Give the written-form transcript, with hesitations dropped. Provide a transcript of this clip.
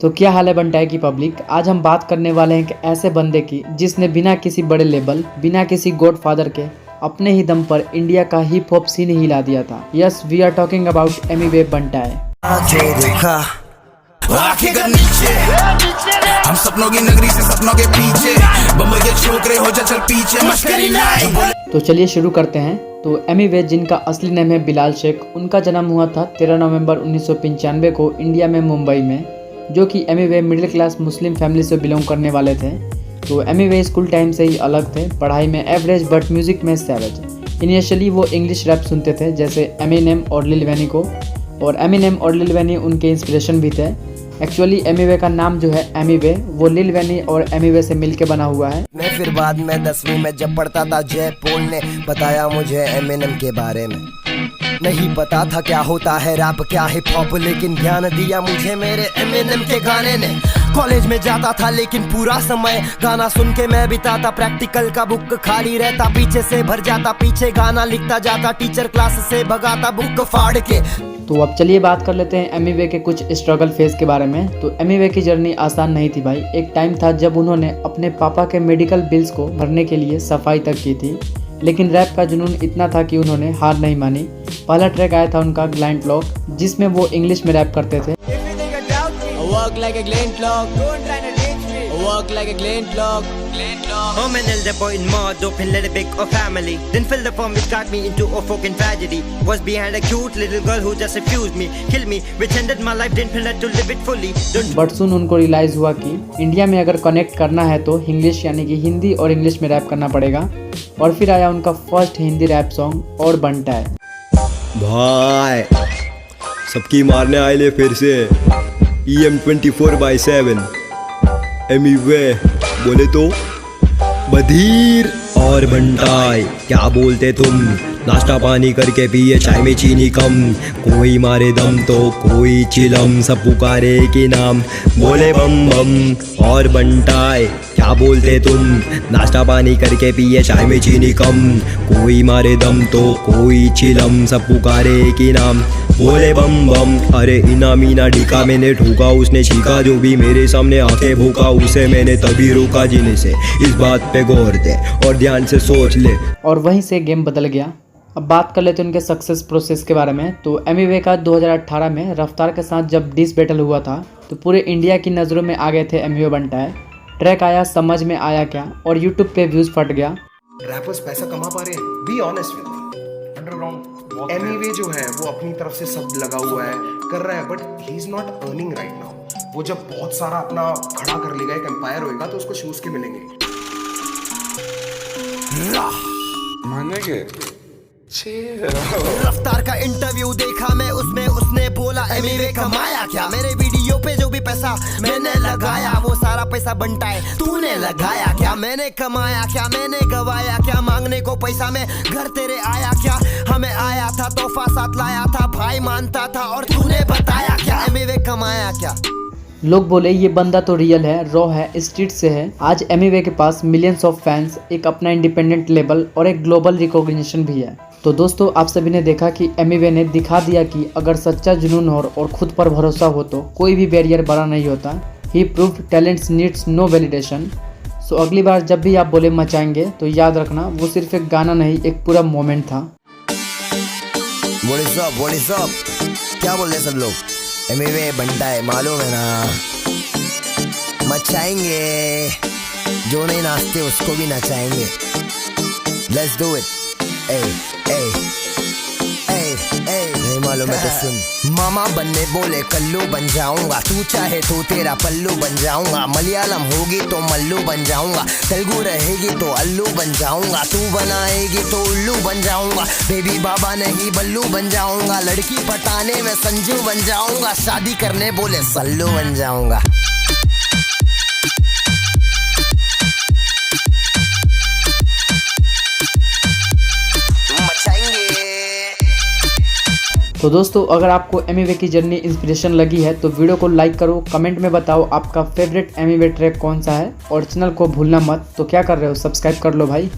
तो क्या हाल है बंटाई की पब्लिक। आज हम बात करने वाले हैं एक ऐसे बंदे की जिसने बिना किसी बड़े लेबल, बिना किसी गॉडफादर के अपने ही दम पर इंडिया का हिप हॉप सीन हिला दिया था। Yes, we are talking about Emiway Bantai. हम सपनों की नगरी से सपनों के पीछे, बम्बई के छोकरे हो जा चल पीछे, मस्करी नहीं। तो चलिए शुरू करते हैं। तो एमिवे, जिनका असली नाम है बिलाल शेख, उनका जन्म हुआ था 13 नवंबर 1995 को इंडिया में मुंबई में, जो कि Emiway middle class Muslim family से बिलोंग करने वाले थे। तो एमिवे स्कूल टाइम से ही अलग थे, पढ़ाई में एवरेज बट म्यूजिक में सैवेज। इनिशियली वो इंग्लिश रैप सुनते थे जैसे एमिनेम और लिल वैनी को, और एमिनेम और लिल वैनी उनके इंस्पिरेशन भी थे। एक्चुअली एमिवे का नाम जो है एमिवे, वो लिल वैनी और एमिवे से मिलके बना हुआ है। मैं फिर बाद में 10वीं में जब पढ़ता था, जय पोल ने बताया मुझे एमिनेम के बारे में। नहीं पता था क्या होता है रैप, क्या हिप हॉप, लेकिन ज्ञान दिया मुझे मेरे एमिनेम के गाने ने। कॉलेज में जाता था लेकिन पूरा समय गाना सुन के मैं बिताता, प्रैक्टिकल का बुक खाली रहता, पीछे से भर जाता, पीछे गाना लिखता जाता, टीचर क्लास से भगाता बुक फाड़ के। तो अब चलिए बात कर लेते हैं एमिवे के कुछ स्ट्रगल फेज के बारे में। तो एमिवे की जर्नी आसान नहीं थी भाई। एक टाइम था जब उन्होंने अपने पापा के मेडिकल बिल्स को भरने के लिए सफाई तक की थी, लेकिन रैप का जुनून इतना था कि उन्होंने हार नहीं मानी। पहला ट्रैक आया था उनका ग्लाइंड क्लॉक, जिसमें वो इंग्लिश में रैप करते थे। बट सुन उनको रियलाइज हुआ कि इंडिया में अगर कनेक्ट करना है तो इंग्लिश यानी कि हिंदी और इंग्लिश में रैप करना पड़ेगा। और फिर आया उनका फर्स्ट हिंदी रैप सॉन्ग और बंटाई। भाई सबकी मारने आए ले फिर से EM 24/7 एमिवे बोले तो बधीर और बंटाई। क्या बोलते तुम, नाश्ता पानी करके पिए चाय में चीनी कम, कोई मारे दम तो कोई चिलम, सब पुकारे की नाम बोले बम बम और बंटाई। क्या बोलते तुम, नाश्ता पानी करके पिए चाय में चीनी कम, कोई मारे दम तो कोई चिलम, सब पुकारे की नाम बोले बम बम। अरे इना मीना ढीका मैंने ठोका, उसने छीका, जो भी मेरे सामने आके भूखा उसे मैंने तभी रोका। जिन्हें से इस बात पे गौर दे और ध्यान से सोच ले। और वहीं से गेम बदल गया। अब बात कर लेते हैं उनके सक्सेस प्रोसेस के बारे में। तो एमिवे का 2018 में रफ्तार के साथ जब डिस बैटल हुआ था तो पूरे इंडिया की नज़रों में आ गए थे एमिवे बंटाई। ट्रैक आया समझ में आया क्या, और यूट्यूब पे व्यूज फट गया। रैपर्स पैसा कमा पा रहे हैं, be honest with underground. Emiway जो है वो अपनी तरफ से सब लगा हुआ है, कर रहा है, but he is not earning right now. वो जब बहुत सारा अपना खड़ा कर लेगा, एक एम्पायर होएगा, तो उसको शूज के मिलेंगे। मानेंगे रफ्तार का इंटरव्यू देखा मैं, उसमें उसने बोला एमिवे कमाया क्या, मेरे वीडियो पे जो भी पैसा मैंने लगाया वो सारा पैसा बंटाई तूने लगाया क्या। मैंने कमाया क्या, मैंने गवाया क्या, मांगने को पैसा में घर तेरे आया क्या, हमें आया था तोहफा साथ लाया था, भाई मानता था और तूने बताया क्या, एमिवे कमाया क्या। लोग बोले ये बंदा तो रियल है, रॉ है, स्ट्रीट से है। आज एमिवे के पास मिलियंस ऑफ फैंस, एक अपना इंडिपेंडेंट लेबल और एक ग्लोबल रिकॉग्निशन भी है। तो दोस्तों, आप सभी ने देखा कि एमिवे ने दिखा दिया कि अगर सच्चा जुनून हो और खुद पर भरोसा हो तो कोई भी बैरियर बड़ा नहीं होता। He proved talents needs no validation. So अगली बार जब भी आप बोले मचाएंगे तो याद रखना वो सिर्फ एक गाना नहीं, एक पूरा मोमेंट था। What is up? क्या बोल रहे सब लोग, एमिवे बंटाई मालूम है ना, मचाएंगे, जो नहीं नाचते उसको भी नचाएंगे। Let's do it. नहीं मालूम है तो सुन। मामा बनने बोले कल्लू बन जाऊंगा, तू चाहे तो तेरा पल्लू बन जाऊंगा, मलयालम होगी तो मल्लू बन जाऊंगा, तेलुगु रहेगी तो अल्लू बन जाऊंगा, तू बनाएगी तो उल्लू बन जाऊंगा, बेबी बाबा नहीं बल्लू बन जाऊंगा, लड़की पटाने में संजू बन जाऊंगा, शादी करने बोले सल्लू बन जाऊंगा। तो दोस्तों, अगर आपको एमिवे की जर्नी इंस्पिरेशन लगी है तो वीडियो को लाइक करो, कमेंट में बताओ आपका फेवरेट एमिवे ट्रैक कौन सा है, और चैनल को भूलना मत। तो क्या कर रहे हो, सब्सक्राइब कर लो भाई।